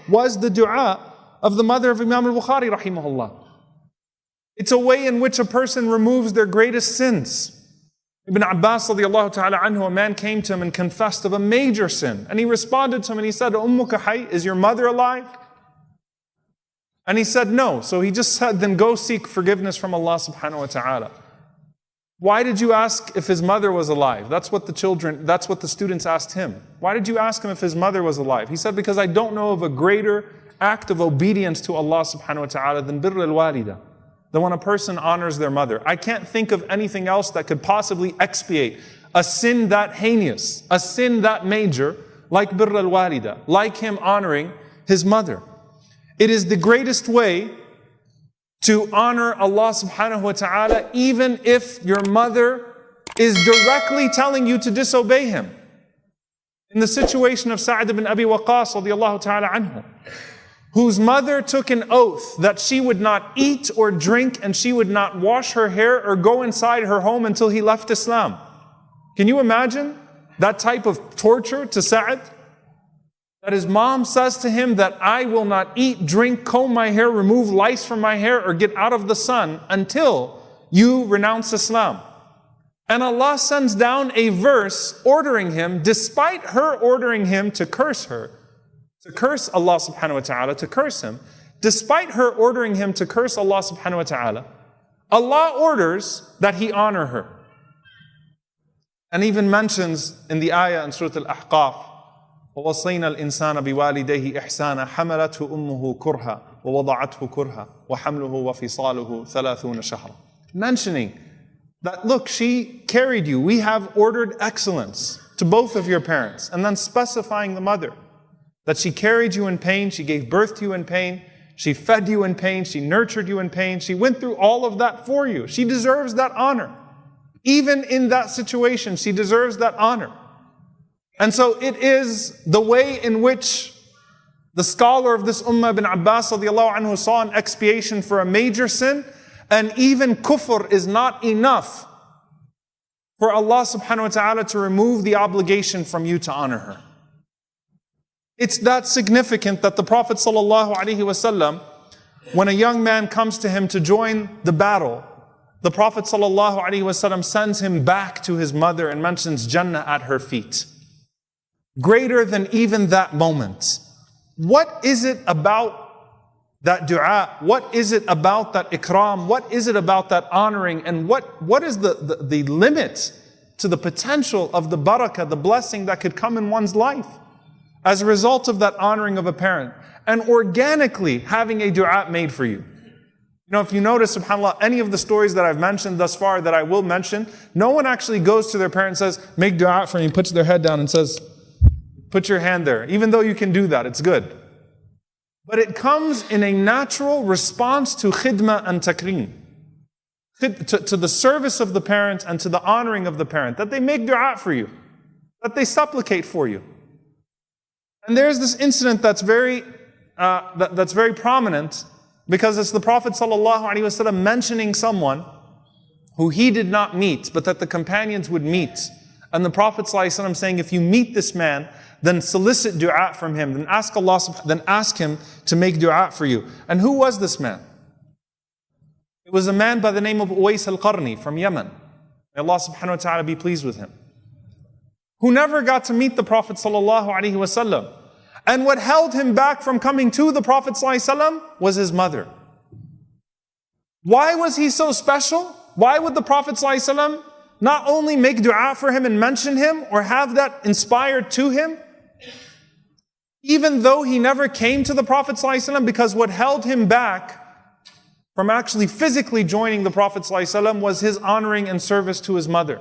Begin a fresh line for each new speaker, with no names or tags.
was the dua of the mother of Imam al-Bukhari rahimahullah. It's a way in which a person removes their greatest sins. Ibn Abbas radiallahu ta'ala anhu, a man came to him and confessed of a major sin. And he responded to him and he said, Ummuka hayy, is your mother alive? And he said, no. So he just said, then go seek forgiveness from Allah subhanahu wa ta'ala. Why did you ask if his mother was alive? That's what the students asked him. Why did you ask him if his mother was alive? He said, because I don't know of a greater act of obedience to Allah subhanahu wa ta'ala than birr al-walida. That when a person honors their mother. I can't think of anything else that could possibly expiate a sin that heinous, a sin that major, like birr al-walida, like him honoring his mother. It is the greatest way to honor Allah subhanahu wa ta'ala, even if your mother is directly telling you to disobey Him. In the situation of Sa'd ibn Abi Waqqas radiallahu ta'ala anhu, whose mother took an oath that she would not eat or drink and she would not wash her hair or go inside her home until he left Islam. Can you imagine that type of torture to Sa'd? That his mom says to him that I will not eat, drink, comb my hair, remove lice from my hair or get out of the sun until you renounce Islam. And Allah sends down a verse ordering him, despite her ordering him to curse her, to curse Allah subhanahu wa ta'ala, to curse him, despite her ordering him to curse Allah subhanahu wa ta'ala, Allah orders that he honor her. And even mentions in the ayah in Surah Al-Ahqaf, وَوَصَّيْنَا الْإِنسَانَ بِوَالِدَيْهِ إِحْسَانًا حَمَلَتْهُ أُمُّهُ كُرْهًا وَوَضَعَتْهُ كُرْهًا وَحَمْلُهُ وَفِصَالُهُ 30 شهرًا. Mentioning that, look, she carried you. We have ordered excellence to both of your parents. And then specifying the mother, that she carried you in pain, she gave birth to you in pain, she fed you in pain, she nurtured you in pain, she went through all of that for you. She deserves that honor. Even in that situation, she deserves that honor. And so it is the way in which the scholar of this ummah, Ibn Abbas radiallahu anhu, saw an expiation for a major sin, and even kufr is not enough for Allah subhanahu wa ta'ala to remove the obligation from you to honor her. It's that significant that the Prophet sallallahu alaihi wasallam, when a young man comes to him to join the battle, the Prophet sallallahu alaihi wasallam sends him back to his mother and mentions Jannah at her feet. Greater than even that moment. What is it about that dua? What is it about that ikram? What is it about that honoring? And what is the limit to the potential of the barakah, the blessing that could come in one's life as a result of that honoring of a parent and organically having a dua made for you? You know, if you notice, subhanAllah, any of the stories that I've mentioned thus far that I will mention, no one actually goes to their parent and says, make dua for me, puts their head down and says, put your hand there. Even though you can do that, it's good. But it comes in a natural response to khidmah and takreem. To the service of the parent and to the honoring of the parent. That they make dua for you. That they supplicate for you. And there's this incident that's very prominent, because it's the Prophet ﷺ mentioning someone who he did not meet, but that the companions would meet. And the Prophet ﷺ saying, if you meet this man, then solicit dua from him, then ask Allah, then ask him to make dua for you. And who was this man? It was a man by the name of Uwais al-Qarni from Yemen. May Allah subhanahu wa ta'ala be pleased with him. Who never got to meet the Prophet ﷺ. And what held him back from coming to the Prophet ﷺ was his mother. Why was he so special? Why would the Prophet ﷺ not only make dua for him and mention him or have that inspired to him, even though he never came to the Prophet ﷺ, because what held him back from actually physically joining the Prophet ﷺ was his honoring and service to his mother.